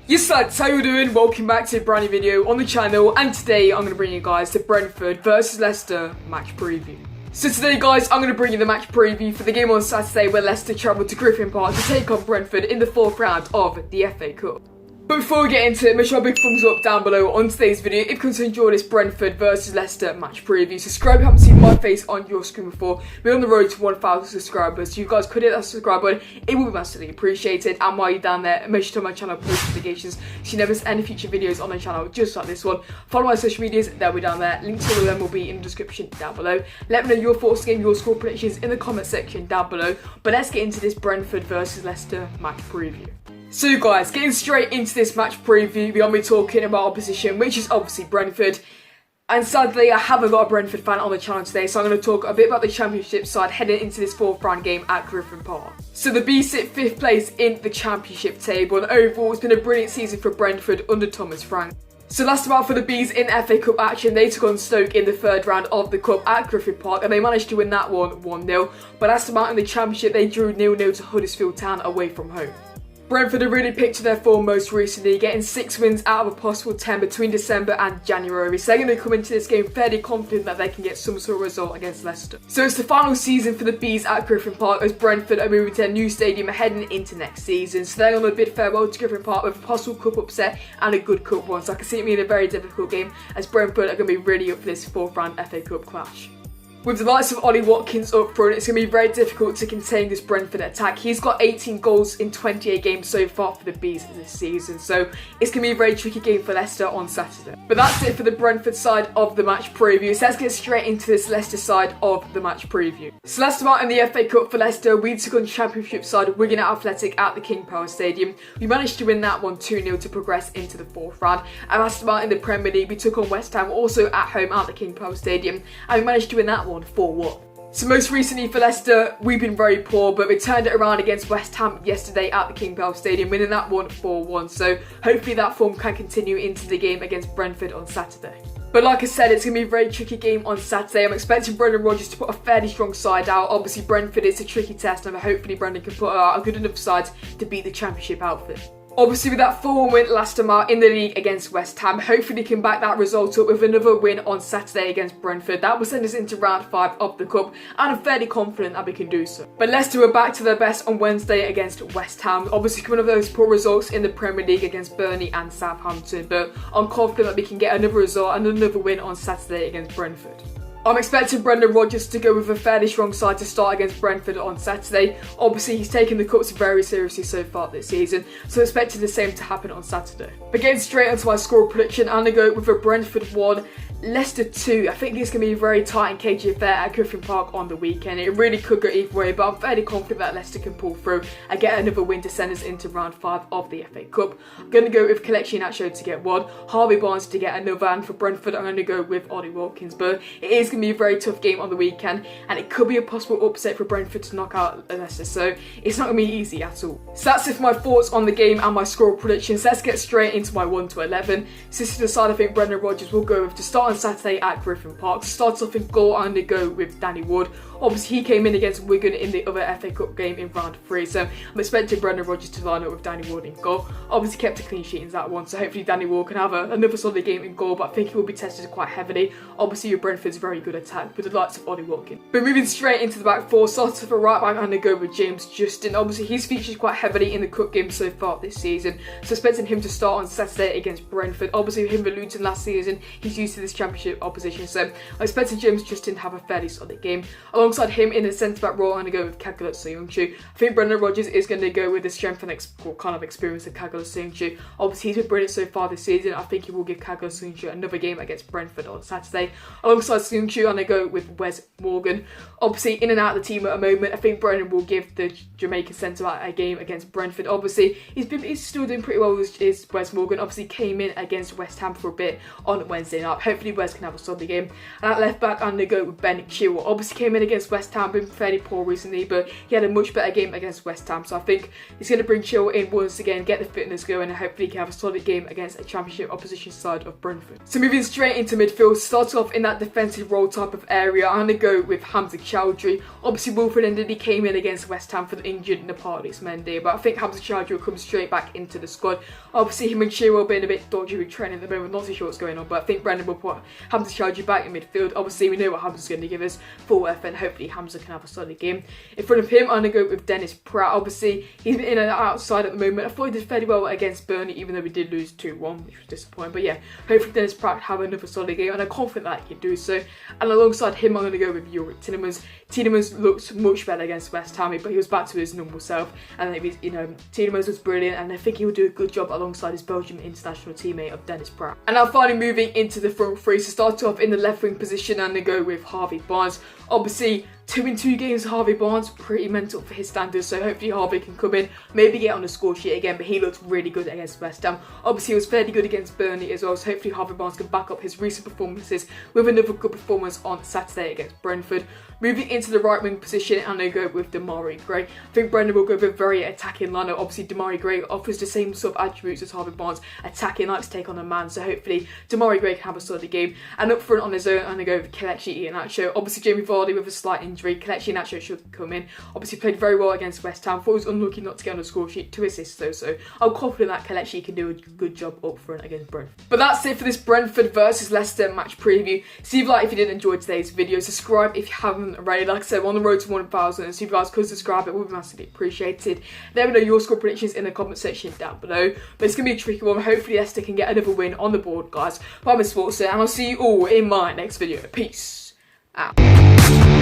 Yes lads, how you doing? Welcome back to a brand new video on the channel, and today I'm going to bring you guys the Brentford versus Leicester match preview. So today guys, I'm going to bring you the match preview for the game on Saturday where Leicester travel to GRIFFIN Park to take on Brentford in the 4th round of the FA Cup. But before we get into it, make sure a big thumbs up down below on today's video if you want to enjoy this Brentford versus Leicester match preview. Subscribe if you haven't seen my face on your screen before. We're on the road to 1,000 subscribers, so you guys could hit that subscribe button. It will be massively appreciated. And while you're down there, make sure to turn my channel post notifications so you never miss any future videos on the channel just like this one. Follow my social medias, they'll be down there. Links to all of them will be in the description down below. Let me know your thoughts, game, your score predictions in the comment section down below. But let's get into this Brentford versus Leicester match preview. So guys, getting straight into this match preview, we're going to be talking about opposition, which is obviously Brentford. And sadly, I haven't got a Brentford fan on the channel today, so I'm going to talk a bit about the Championship side heading into this 4th round game at GRIFFIN Park. So the Bees sit 5th place in the Championship table, and overall it's been a brilliant season for Brentford under Thomas Frank. So last about for the Bees in FA Cup action, they took on Stoke in the 3rd round of the Cup at GRIFFIN Park, and they managed to win that one 1-0. But last about in the Championship, they drew 0-0 to Huddersfield Town away from home. Brentford have really picked to their form most recently, getting 6 wins out of a possible 10 between December and January. So they're going to come into this game fairly confident that they can get some sort of result against Leicester. So it's the final season for the Bees at GRIFFIN Park as Brentford are moving to their new stadium heading into next season. So they're on a bid farewell to GRIFFIN Park with a possible cup upset and a good cup one. So I can see it being a very difficult game as Brentford are going to be really up for this 4th round FA Cup clash. With the likes of Ollie Watkins up front, it's going to be very difficult to contain this Brentford attack. He's got 18 goals in 28 games so far for the Bees this season, so it's going to be a very tricky game for Leicester on Saturday. But that's it for the Brentford side of the match preview, so let's get straight into this Leicester side of the match preview. So last time out in the FA Cup for Leicester, we took on Championship side Wigan Athletic at the King Power Stadium. We managed to win that one 2-0 to progress into the 4th round. And last time out in the Premier League, we took on West Ham also at home at the King Power Stadium, and we managed to win that one 4-1. So most recently for Leicester, we've been very poor, but we turned it around against West Ham yesterday at the King Power Stadium, winning that one 4-1. So hopefully that form can continue into the game against Brentford on Saturday. But like I said, it's going to be a very tricky game on Saturday. I'm expecting Brendan Rodgers to put a fairly strong side out. Obviously Brentford is a tricky test, and hopefully Brendan can put out a good enough side to beat the Championship outfit. Obviously with that 4-1 win last time out in the league against West Ham, hopefully they can back that result up with another win on Saturday against Brentford. That will send us into round 5 of the Cup, and I'm fairly confident that we can do so. But Leicester were back to their best on Wednesday against West Ham. Obviously coming off those poor results in the Premier League against Burnley and Southampton, but I'm confident that we can get another result and another win on Saturday against Brentford. I'm expecting Brendan Rodgers to go with a fairly strong side to start against Brentford on Saturday. Obviously, he's taken the cups very seriously so far this season, so expecting the same to happen on Saturday. But getting straight into my score prediction, I'm going to go with a Brentford 1, Leicester 2. I think it's going to be a very tight and cagey affair at GRIFFIN Park on the weekend. It really could go either way, but I'm fairly confident that Leicester can pull through and get another win to send us into round 5 of the FA Cup. I'm going to go with Kelechi Iheanacho to get 1, Harvey Barnes to get another, and for Brentford I'm going to go with Ollie Watkins. But it is going to be a very tough game on the weekend, and it could be a possible upset for Brentford to knock out Leicester, so it's not going to be easy at all. So that's it for my thoughts on the game and my score predictions. Let's get straight into my 1 to 11. So this is the side I think Brendan Rodgers will go with to start on Saturday at GRIFFIN Park. To start off in goal, I'm going to go with Danny Wood. Obviously, he came in against Wigan in the other FA Cup game in round 3, so I'm expecting Brendan Rodgers to line up with Danny Wood in goal. Obviously, kept a clean sheet in that one, so hopefully Danny Wood can have another solid game in goal, but I think he will be tested quite heavily. Obviously, with Brentford's very good attack with the likes of Ollie Watkins. But moving straight into the back 4, starting for right back, I'm going to go with James Justin. Obviously, he's featured quite heavily in the cup game so far this season, so expecting him to start on Saturday against Brentford. Obviously, with him with Luton last season, he's used to this Championship opposition, so I'm expecting James Justin to have a fairly solid game. Alongside him in the centre-back role, I'm going to go with Kagawa Soyuncu. I think Brendan Rodgers is going to go with the strength and kind of experience of Kagawa Soyuncu. Obviously, he's been brilliant so far this season. I think he will give Kagawa Soyuncu another game against Brentford on Saturday. Alongside Soyuncu, I'm going to go with Wes Morgan. Obviously, in and out of the team at the moment, I think Brendan will give the Jamaican centre-back a game against Brentford. Obviously, he's still doing pretty well with Wes Morgan. Obviously, came in against West Ham for a bit on Wednesday night. Hopefully, Wes can have a solid game. And at left back, I'm going to go with Ben Chilwell. Obviously, came in against against West Ham, been fairly poor recently, but he had a much better game against West Ham. So I think he's going to bring Chilwell in once again, get the fitness going, and hopefully he can have a solid game against a championship opposition side of Brentford. So moving straight into midfield, starting off in that defensive role type of area, I'm going to go with Hamza Chowdhury. Obviously Wilfred Ndidi came in against West Ham for the injured Nepalese Mendy, but I think Hamza Chowdhury will come straight back into the squad. Obviously him and Chilwell being a bit dodgy with training at the moment, not too sure what's going on, but I think Brendan will put Hamza Chowdhury back in midfield. Obviously we know what Hamza's going to give us, full effort, and hopefully Hamza can have a solid game. In front of him I'm going to go with Dennis Pratt. Obviously he's been in and outside at the moment. I thought he did fairly well against Burnley, even though we did lose 2-1, which was disappointing, but yeah, hopefully Dennis Pratt have another solid game, and I'm confident that he can do so. And alongside him I'm going to go with Yuri Tielemans. Tielemans looked much better against West Ham, but he was back to his normal self, and Tielemans was brilliant, and I think he will do a good job alongside his Belgian international teammate of Dennis Pratt. And now finally moving into the front three, so start off in the left wing position and then go with Harvey Barnes. Obviously 2 in 2 games Harvey Barnes, pretty mental for his standards, so hopefully Harvey can come in, maybe get on the score sheet again, but he looked really good against West Ham. Obviously he was fairly good against Burnley as well, so hopefully Harvey Barnes can back up his recent performances with another good performance on Saturday against Brentford. Moving into the right wing position, and they go with Demarai Gray. I think Brendan will go with a very attacking lineup. Obviously Demarai Gray offers the same sort of attributes as Harvey Barnes, attacking, likes to take on a man, so hopefully Demarai Gray can have a solid game. And up front on his own, I'm going to go with Kelechi Iheanacho. Obviously Jamie Vardy with a slight injury, Kelechi Iheanacho should come in. Obviously played very well against West Ham, thought it was unlucky not to get on the score sheet, 2 assists though, so I'm confident that Kelechi can do a good job up front against Brentford. But that's it for this Brentford versus Leicester match preview. So leave a like if you did enjoy today's video, subscribe if you haven't already. Like I said, we're on the road to 1,000, so if you guys could subscribe, it would be massively appreciated. Let me know your score predictions in the comment section down below, but it's going to be a tricky one. Hopefully Leicester can get another win on the board, guys. But I'm SPORTSA, and I'll see you all in my next video. Peace out.